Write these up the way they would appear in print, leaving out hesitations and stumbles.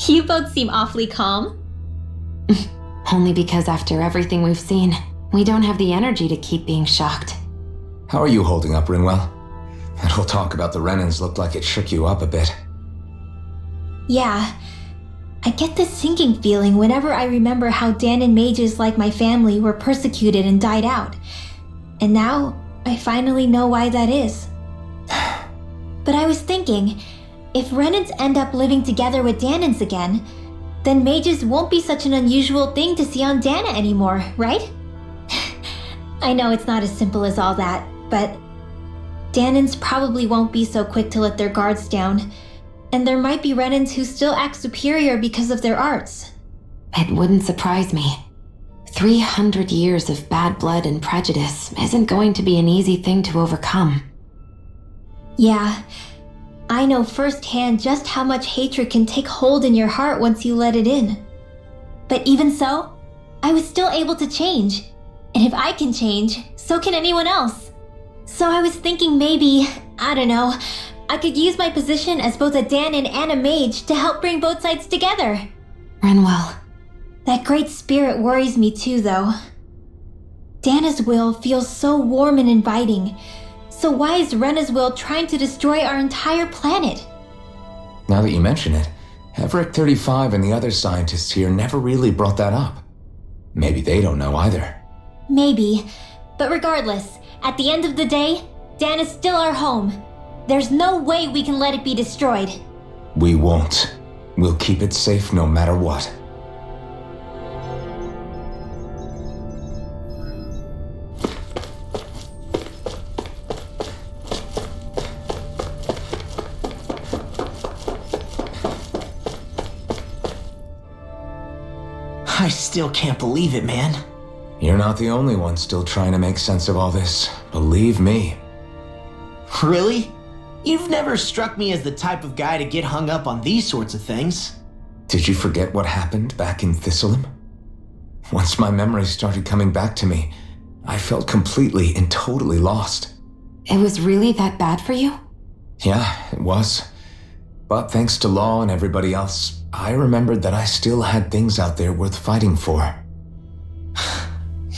You both seem awfully calm. Only because after everything we've seen, we don't have the energy to keep being shocked. How are you holding up, Ringwell? That whole talk about the Renans looked like it shook you up a bit. Yeah. I get this sinking feeling whenever I remember how Danon mages like my family were persecuted and died out. And now, I finally know why that is. But I was thinking, if Renans end up living together with Danons again, then mages won't be such an unusual thing to see on Dana anymore, right? I know it's not as simple as all that, but Danons probably won't be so quick to let their guards down, and there might be Renans who still act superior because of their arts. It wouldn't surprise me. 300 years of bad blood and prejudice isn't going to be an easy thing to overcome. Yeah, I know firsthand just how much hatred can take hold in your heart once you let it in. But even so, I was still able to change. And if I can change, so can anyone else. So I was thinking maybe, I don't know, I could use my position as both a Danon and a mage to help bring both sides together. Renwell. That great spirit worries me too, though. Dana's will feels so warm and inviting. So why is Rena's will trying to destroy our entire planet? Now that you mention it, Everett 35 and the other scientists here never really brought that up. Maybe they don't know either. Maybe. But regardless, at the end of the day, Dan is still our home. There's no way we can let it be destroyed. We won't. We'll keep it safe no matter what. I still can't believe it, man. You're not the only one still trying to make sense of all this. Believe me. Really? You've never struck me as the type of guy to get hung up on these sorts of things. Did you forget what happened back in Thistleum? Once my memories started coming back to me, I felt completely and totally lost. It was really that bad for you? Yeah, it was. But thanks to Law and everybody else, I remembered that I still had things out there worth fighting for.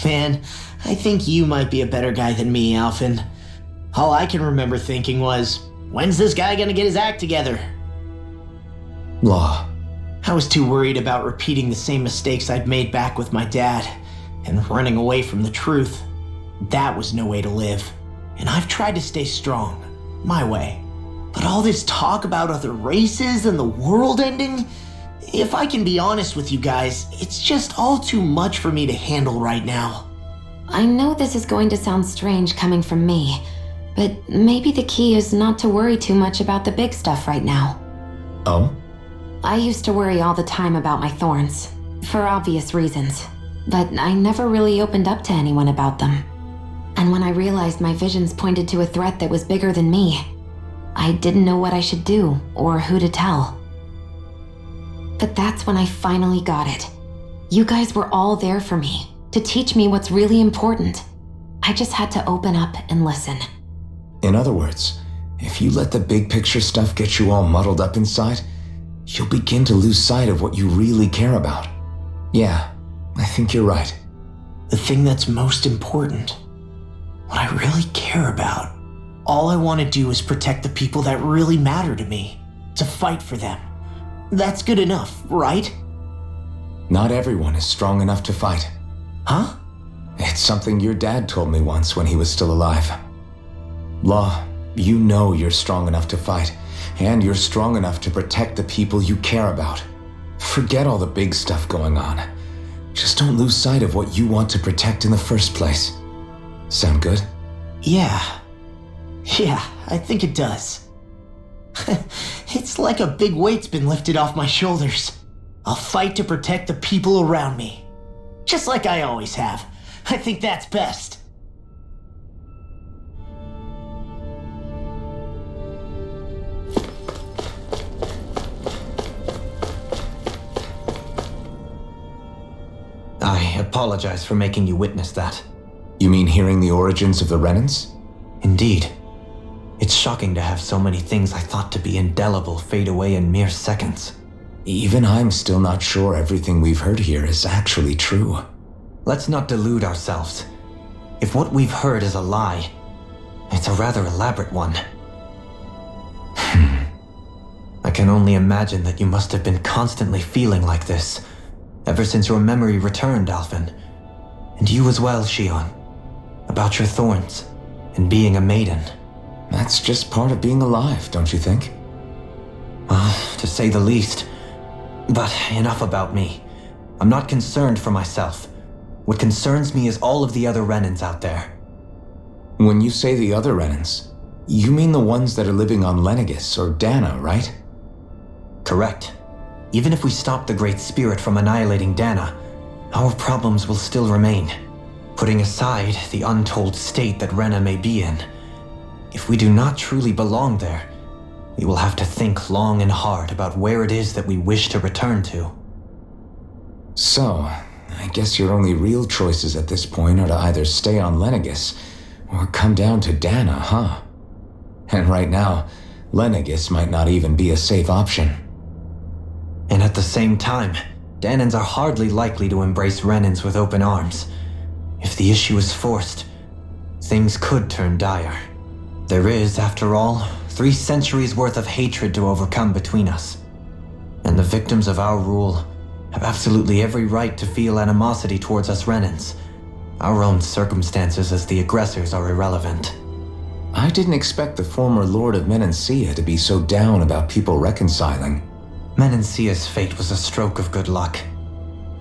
Man, I think you might be a better guy than me, Alphen. All I can remember thinking was, when's this guy gonna get his act together? Law. I was too worried about repeating the same mistakes I'd made back with my dad, and running away from the truth. That was no way to live, and I've tried to stay strong, my way. But all this talk about other races and the world ending, if I can be honest with you guys, it's just all too much for me to handle right now. I know this is going to sound strange coming from me, but maybe the key is not to worry too much about the big stuff right now. Oh? I used to worry all the time about my thorns, for obvious reasons, but I never really opened up to anyone about them. And when I realized my visions pointed to a threat that was bigger than me, I didn't know what I should do or who to tell. But that's when I finally got it. You guys were all there for me, to teach me what's really important. I just had to open up and listen. In other words, if you let the big picture stuff get you all muddled up inside, you'll begin to lose sight of what you really care about. Yeah, I think you're right. The thing that's most important, what I really care about. All I want to do is protect the people that really matter to me, to fight for them. That's good enough, right? Not everyone is strong enough to fight. Huh? It's something your dad told me once when he was still alive. Law, you know you're strong enough to fight, and you're strong enough to protect the people you care about. Forget all the big stuff going on. Just don't lose sight of what you want to protect in the first place. Sound good? Yeah, I think it does. It's like a big weight's been lifted off my shoulders. I'll fight to protect the people around me. Just like I always have. I think that's best. I apologize for making you witness that. You mean hearing the origins of the Renans? Indeed. It's shocking to have so many things I thought to be indelible fade away in mere seconds. Even I'm still not sure everything we've heard here is actually true. Let's not delude ourselves. If what we've heard is a lie, it's a rather elaborate one. I can only imagine that you must have been constantly feeling like this, ever since your memory returned, Alphen. And you as well, Shion. About your thorns, and being a maiden. That's just part of being alive, don't you think? Well, to say the least. But enough about me. I'm not concerned for myself. What concerns me is all of the other Renans out there. When you say the other Renans, you mean the ones that are living on Lenegis or Dana, right? Correct. Even if we stop the Great Spirit from annihilating Dana, our problems will still remain. Putting aside the untold state that Rena may be in, if we do not truly belong there, we will have to think long and hard about where it is that we wish to return to. So, I guess your only real choices at this point are to either stay on Lenegis or come down to Dana, huh? And right now, Lenegis might not even be a safe option. And at the same time, Danans are hardly likely to embrace Renans with open arms. If the issue is forced, things could turn dire. There is, after all, 3 centuries worth of hatred to overcome between us. And the victims of our rule have absolutely every right to feel animosity towards us Renans. Our own circumstances as the aggressors are irrelevant. I didn't expect the former Lord of Menancia to be so down about people reconciling. Menancia's fate was a stroke of good luck.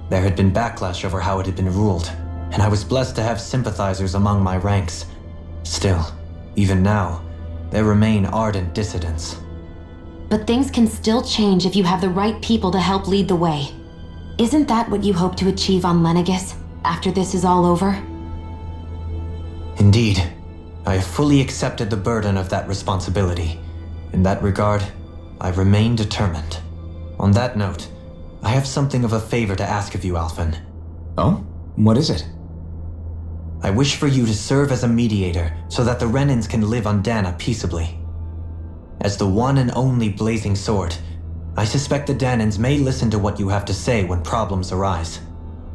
There had been backlash over how it had been ruled, and I was blessed to have sympathizers among my ranks. Still, even now, there remain ardent dissidents. But things can still change if you have the right people to help lead the way. Isn't that what you hope to achieve on Lenegis, after this is all over? Indeed, I have fully accepted the burden of that responsibility. In that regard, I remain determined. On that note, I have something of a favor to ask of you, Alphen. Oh? What is it? I wish for you to serve as a mediator so that the Renans can live on Dana peaceably. As the one and only Blazing Sword, I suspect the Danans may listen to what you have to say when problems arise.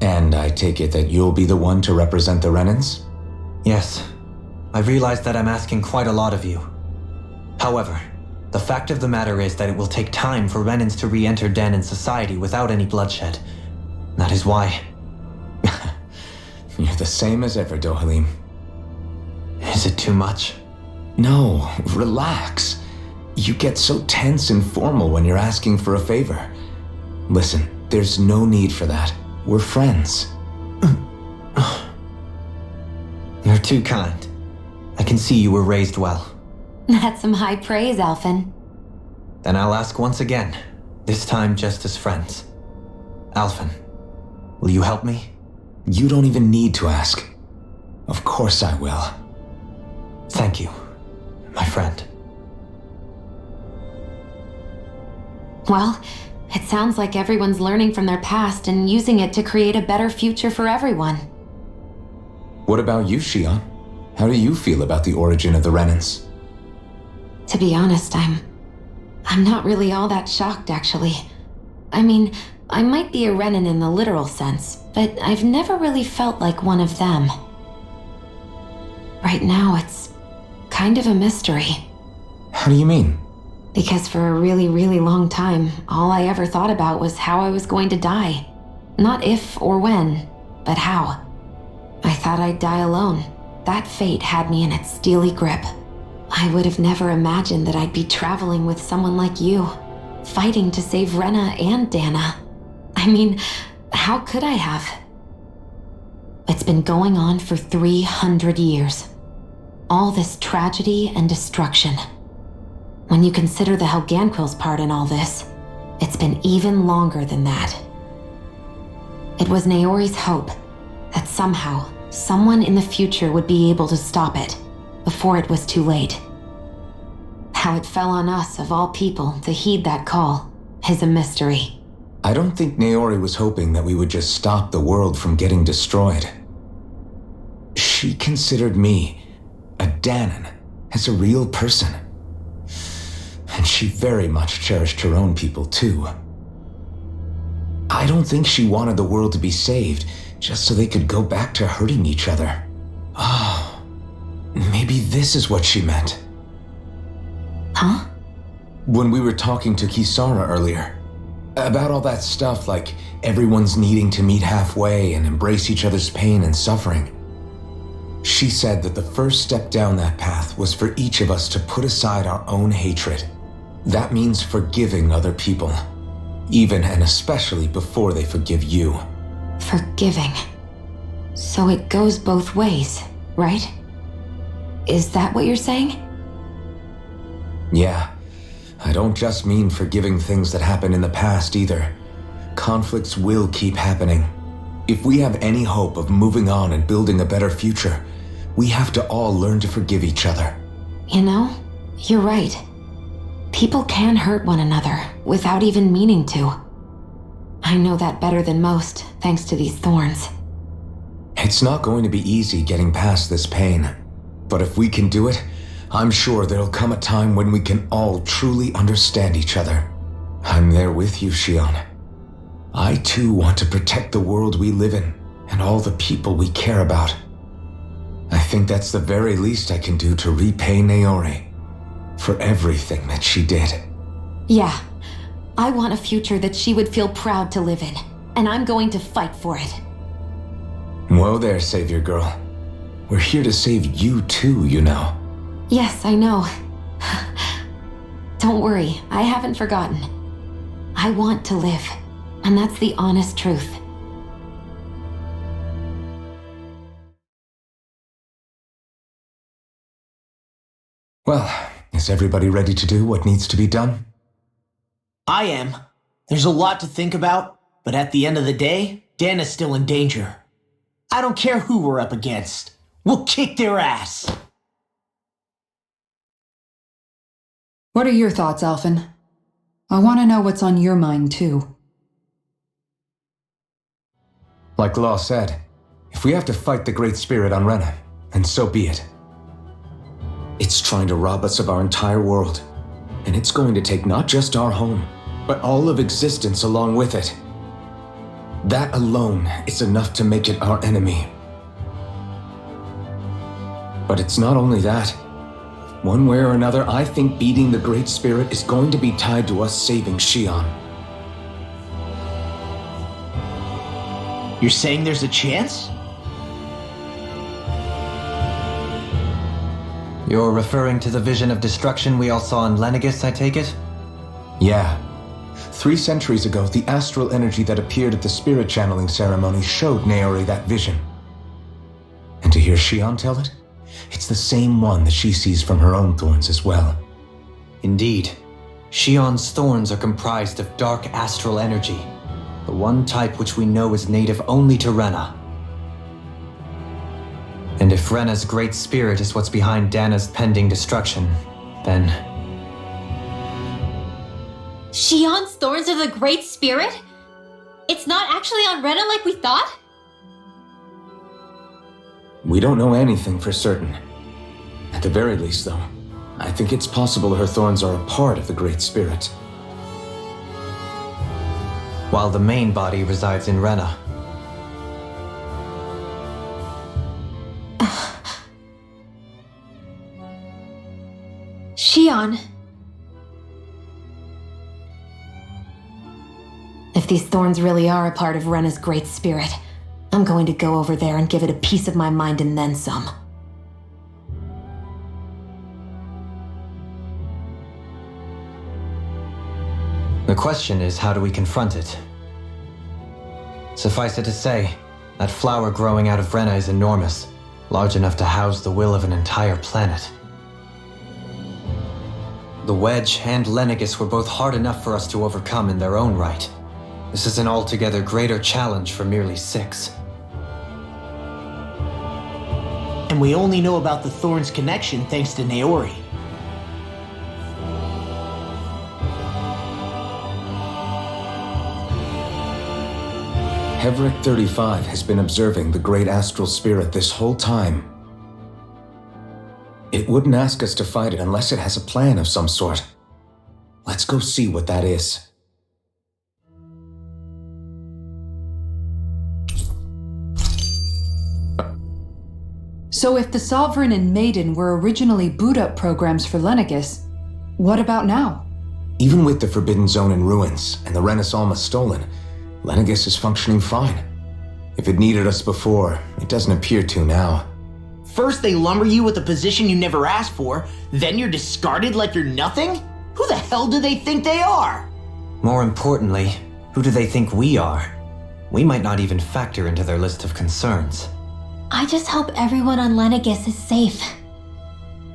And I take it that you'll be the one to represent the Renans? Yes. I realize that I'm asking quite a lot of you. However, the fact of the matter is that it will take time for Renans to re-enter Danan society without any bloodshed. That is why... You're the same as ever, Dohalim. Is it too much? No, relax. You get so tense and formal when you're asking for a favor. Listen, there's no need for that. We're friends. You're too kind. I can see you were raised well. That's some high praise, Alphen. Then I'll ask once again, this time just as friends. Alphen, will you help me? You don't even need to ask. Of course I will. Thank you, my friend. Well, it sounds like everyone's learning from their past and using it to create a better future for everyone. What about you, Shion? How do you feel about the origin of the Renans? To be honest, I'm not really all that shocked, actually. I mean, I might be a Renan in the literal sense, but I've never really felt like one of them. Right now, it's kind of a mystery. How do you mean? Because for a really, really long time, all I ever thought about was how I was going to die. Not if or when, but how. I thought I'd die alone. That fate had me in its steely grip. I would have never imagined that I'd be traveling with someone like you, fighting to save Rena and Dana. I mean, how could I have? It's been going on for 300 years. All this tragedy and destruction. When you consider the Helganquil's part in all this, it's been even longer than that. It was Naori's hope that somehow, someone in the future would be able to stop it before it was too late. How it fell on us, of all people, to heed that call is a mystery. I don't think Naori was hoping that we would just stop the world from getting destroyed. She considered me, a Danan, as a real person. And she very much cherished her own people, too. I don't think she wanted the world to be saved, just so they could go back to hurting each other. Oh, maybe this is what she meant. Huh? When we were talking to Kisara earlier, about all that stuff like everyone's needing to meet halfway and embrace each other's pain and suffering. She said that the first step down that path was for each of us to put aside our own hatred. That means forgiving other people, even and especially before they forgive you. Forgiving. So it goes both ways, right? Is that what you're saying? Yeah, I don't just mean forgiving things that happened in the past either. Conflicts will keep happening. If we have any hope of moving on and building a better future, we have to all learn to forgive each other. You know, you're right. People can hurt one another without even meaning to. I know that better than most, thanks to these thorns. It's not going to be easy getting past this pain. But if we can do it, I'm sure there'll come a time when we can all truly understand each other. I'm there with you, Shion. I too want to protect the world we live in and all the people we care about. I think that's the very least I can do to repay Naori for everything that she did. Yeah, I want a future that she would feel proud to live in, and I'm going to fight for it. Whoa there, Savior Girl. We're here to save you too, you know. Yes, I know. Don't worry, I haven't forgotten. I want to live, and that's the honest truth. Well, is everybody ready to do what needs to be done? I am. There's a lot to think about, but at the end of the day, Dan is still in danger. I don't care who we're up against. We'll kick their ass. What are your thoughts, Alphen? I want to know what's on your mind, too. Like Law said, if we have to fight the Great Spirit on Rena, then so be it. It's trying to rob us of our entire world, and it's going to take not just our home, but all of existence along with it. That alone is enough to make it our enemy. But it's not only that. One way or another, I think beating the Great Spirit is going to be tied to us saving Shion. You're saying there's a chance? You're referring to the vision of destruction we all saw in Lenegis, I take it? Yeah. 3 centuries ago, the astral energy that appeared at the spirit channeling ceremony showed Naori that vision. And to hear Shion tell it, it's the same one that she sees from her own thorns as well. Indeed. Shion's thorns are comprised of dark astral energy, the one type which we know is native only to Rena. And if Rena's great spirit is what's behind Dana's pending destruction, then... Shion's thorns are the Great Spirit? It's not actually on Rena like we thought? We don't know anything for certain. At the very least, though, I think it's possible her thorns are a part of the Great Spirit. While the main body resides in Rena. Shion. If these thorns really are a part of Rena's great spirit, I'm going to go over there and give it a piece of my mind and then some. The question is, how do we confront it? Suffice it to say, that flower growing out of Rena is enormous, large enough to house the will of an entire planet. The Wedge and Lenegis were both hard enough for us to overcome in their own right. This is an altogether greater challenge for merely 6. And we only know about the Thorns connection thanks to Naori. Hevric 35 has been observing the Great Astral Spirit this whole time. It wouldn't ask us to fight it unless it has a plan of some sort. Let's go see what that is. So if the Sovereign and Maiden were originally boot-up programs for Lenegus, what about now? Even with the Forbidden Zone in ruins and the Renis Alma stolen, Lenegus is functioning fine. If it needed us before, it doesn't appear to now. First they lumber you with a position you never asked for, then you're discarded like you're nothing? Who the hell do they think they are? More importantly, who do they think we are? We might not even factor into their list of concerns. I just hope everyone on Lenegus is safe.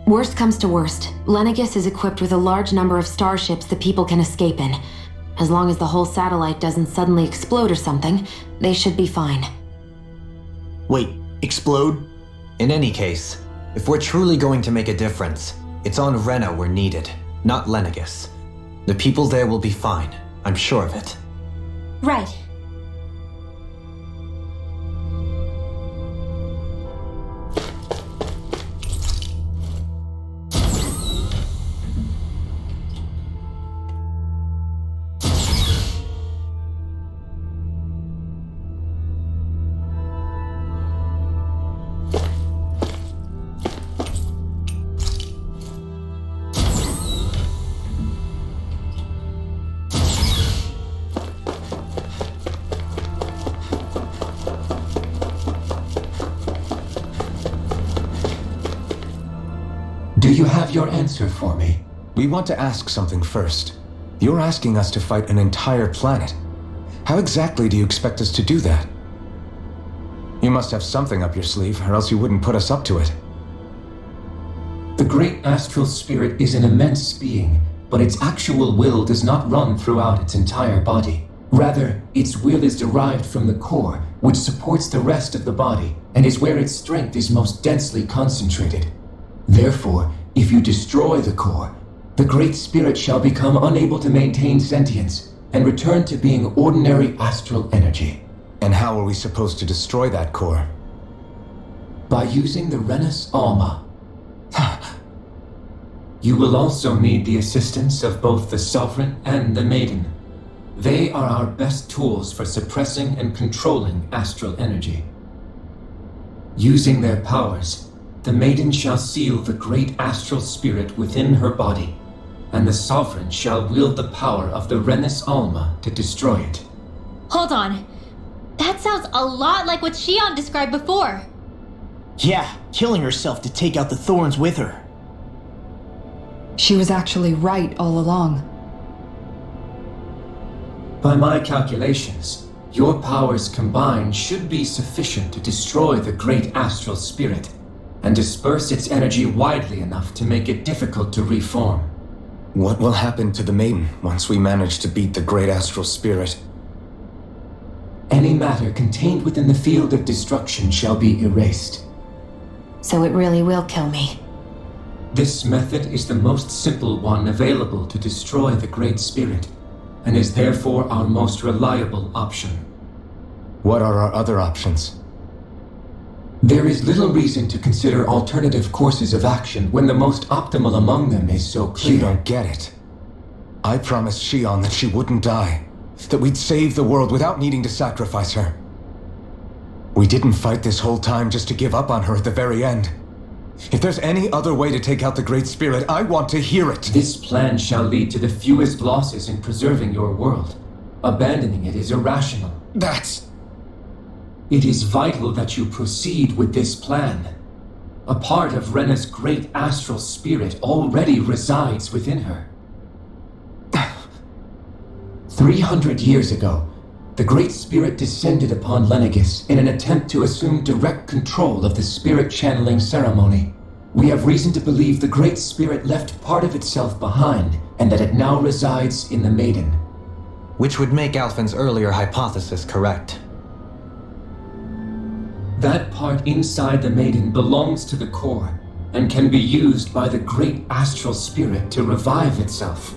Worst comes to worst, Lenegus is equipped with a large number of starships that people can escape in. As long as the whole satellite doesn't suddenly explode or something, they should be fine. Wait, explode? In any case, if we're truly going to make a difference, it's on Rena we're needed, not Lenegus. The people there will be fine, I'm sure of it. Right. Do you have your answer for me? We want to ask something first. You're asking us to fight an entire planet. How exactly do you expect us to do that? You must have something up your sleeve, or else you wouldn't put us up to it. The great astral spirit is an immense being, but its actual will does not run throughout its entire body. Rather, its will is derived from the core, which supports the rest of the body, and is where its strength is most densely concentrated. Therefore, if you destroy the core, the Great Spirit shall become unable to maintain sentience and return to being ordinary astral energy. And how are we supposed to destroy that core? By using the Renis Alma. You will also need the assistance of both the Sovereign and the Maiden. They are our best tools for suppressing and controlling astral energy. Using their powers, the Maiden shall seal the great astral spirit within her body, and the Sovereign shall wield the power of the Renis Alma to destroy it. Hold on. That sounds a lot like what Shion described before. Yeah, killing herself to take out the thorns with her. She was actually right all along. By my calculations, your powers combined should be sufficient to destroy the great astral spirit and disperse its energy widely enough to make it difficult to reform. What will happen to the Maiden once we manage to beat the great astral spirit? Any matter contained within the field of destruction shall be erased. So it really will kill me. This method is the most simple one available to destroy the Great Spirit, and is therefore our most reliable option. What are our other options? There is little reason to consider alternative courses of action when the most optimal among them is so clear. You don't get it. I promised Shion that she wouldn't die, that we'd save the world without needing to sacrifice her. We didn't fight this whole time just to give up on her at the very end. If there's any other way to take out the Great Spirit, I want to hear it. This plan shall lead to the fewest losses in preserving your world. Abandoning it is irrational. It is vital that you proceed with this plan. A part of Rena's great astral spirit already resides within her. 300 years ago, the Great Spirit descended upon Lenegus in an attempt to assume direct control of the spirit channeling ceremony. We have reason to believe the Great Spirit left part of itself behind, and that it now resides in the Maiden. Which would make Alphen's earlier hypothesis correct. That part inside the Maiden belongs to the core, and can be used by the great astral spirit to revive itself.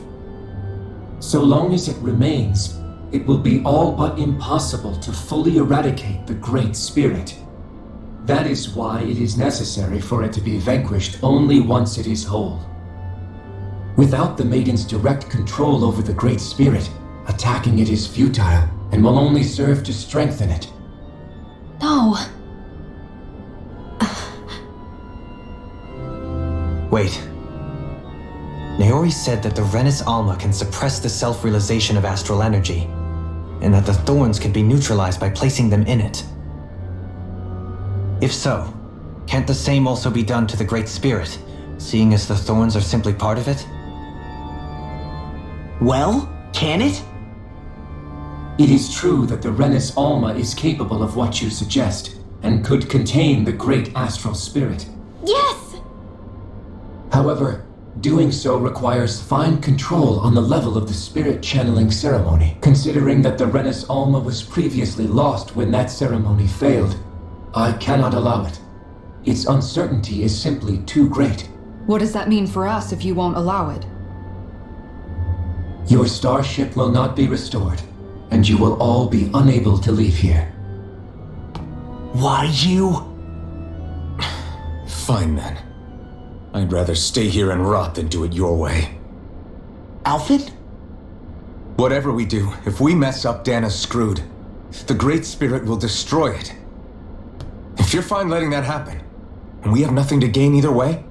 So long as it remains, it will be all but impossible to fully eradicate the Great Spirit. That is why it is necessary for it to be vanquished only once it is whole. Without the Maiden's direct control over the Great Spirit, attacking it is futile and will only serve to strengthen it. No. Wait. Naori said that the Renis Alma can suppress the self-realization of astral energy, and that the thorns can be neutralized by placing them in it. If so, can't the same also be done to the Great Spirit, seeing as the thorns are simply part of it? Well, can it? It is true that the Renis Alma is capable of what you suggest, and could contain the great astral spirit. Yes! However, doing so requires fine control on the level of the spirit channeling ceremony. Considering that the Renis Alma was previously lost when that ceremony failed, I cannot allow it. Its uncertainty is simply too great. What does that mean for us if you won't allow it? Your starship will not be restored, and you will all be unable to leave here. Why you? Fine then. I'd rather stay here and rot than do it your way. Alphen? Whatever we do, if we mess up, Dana's screwed. The Great Spirit will destroy it. If you're fine letting that happen, and we have nothing to gain either way,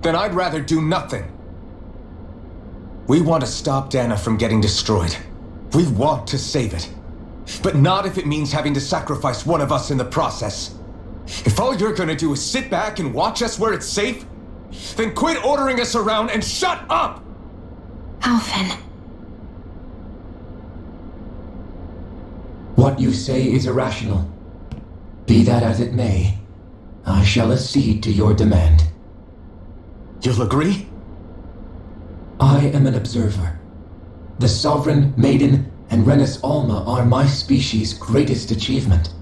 then I'd rather do nothing. We want to stop Dana from getting destroyed. We want to save it. But not if it means having to sacrifice one of us in the process. If all you're gonna do is sit back and watch us where it's safe, then quit ordering us around and shut up! Alphen. What you say is irrational. Be that as it may, I shall accede to your demand. You'll agree? I am an observer. The Sovereign, Maiden, and Renis Alma are my species' greatest achievement.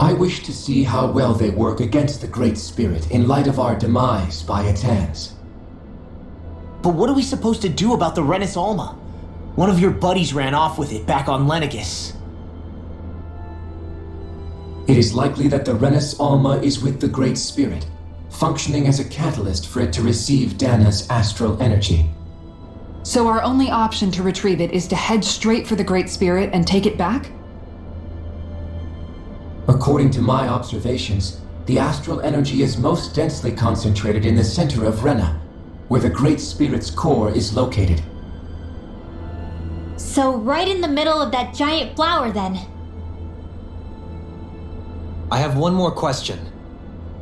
I wish to see how well they work against the Great Spirit in light of our demise by its hands. But what are we supposed to do about the Renis Alma? One of your buddies ran off with it back on Lenegus. It is likely that the Renis Alma is with the Great Spirit, functioning as a catalyst for it to receive Dana's astral energy. So our only option to retrieve it is to head straight for the Great Spirit and take it back? According to my observations, the astral energy is most densely concentrated in the center of Rena, where the Great Spirit's core is located. So right in the middle of that giant flower then. I have one more question.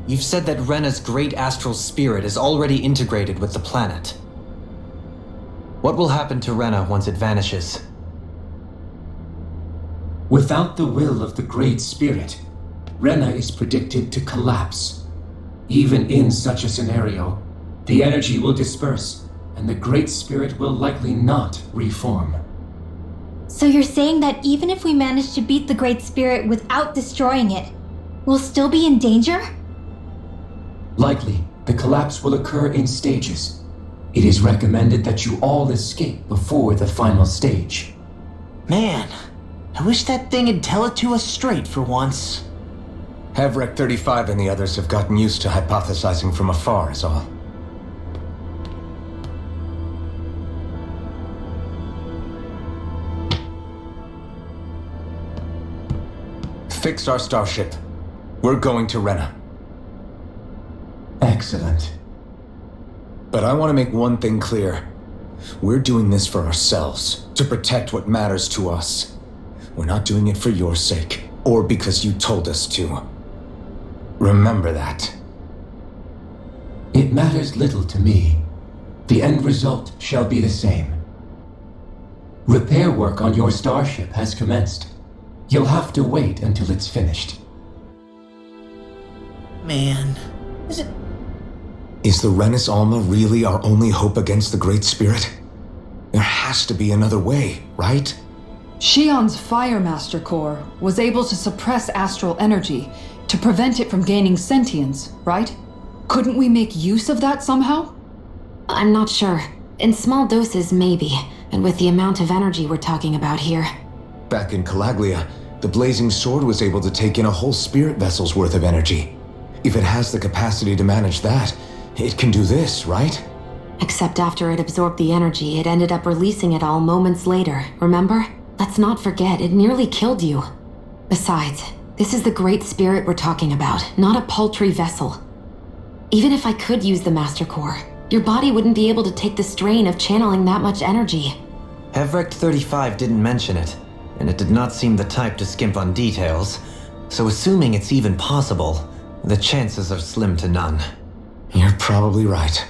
You've said that Rena's great astral spirit is already integrated with the planet. What will happen to Rena once it vanishes? Without the will of the Great Spirit, Rena is predicted to collapse. Even in such a scenario, the energy will disperse, and the Great Spirit will likely not reform. So you're saying that even if we manage to beat the Great Spirit without destroying it, we'll still be in danger? Likely, the collapse will occur in stages. It is recommended that you all escape before the final stage. Man, I wish that thing would tell it to us straight for once. Havrek 35 and the others have gotten used to hypothesizing from afar is all. Fix our starship. We're going to Rena. Excellent. But I want to make one thing clear. We're doing this for ourselves, to protect what matters to us. We're not doing it for your sake, or because you told us to. Remember that. It matters little to me. The end result shall be the same. Repair work on your starship has commenced. You'll have to wait until it's finished. Man, Is the Renis Alma really our only hope against the Great Spirit? There has to be another way, right? Shion's Fire Master Core was able to suppress astral energy to prevent it from gaining sentience, right? Couldn't we make use of that somehow? I'm not sure. In small doses, maybe. And with the amount of energy we're talking about here. Back in Calaglia, the Blazing Sword was able to take in a whole spirit vessel's worth of energy. If it has the capacity to manage that, it can do this, right? Except after it absorbed the energy, it ended up releasing it all moments later, remember? Let's not forget, it nearly killed you. Besides, this is the Great Spirit we're talking about, not a paltry vessel. Even if I could use the Master Core, your body wouldn't be able to take the strain of channeling that much energy. Hevrect 35 didn't mention it, and it did not seem the type to skimp on details, so assuming it's even possible, the chances are slim to none. You're probably right.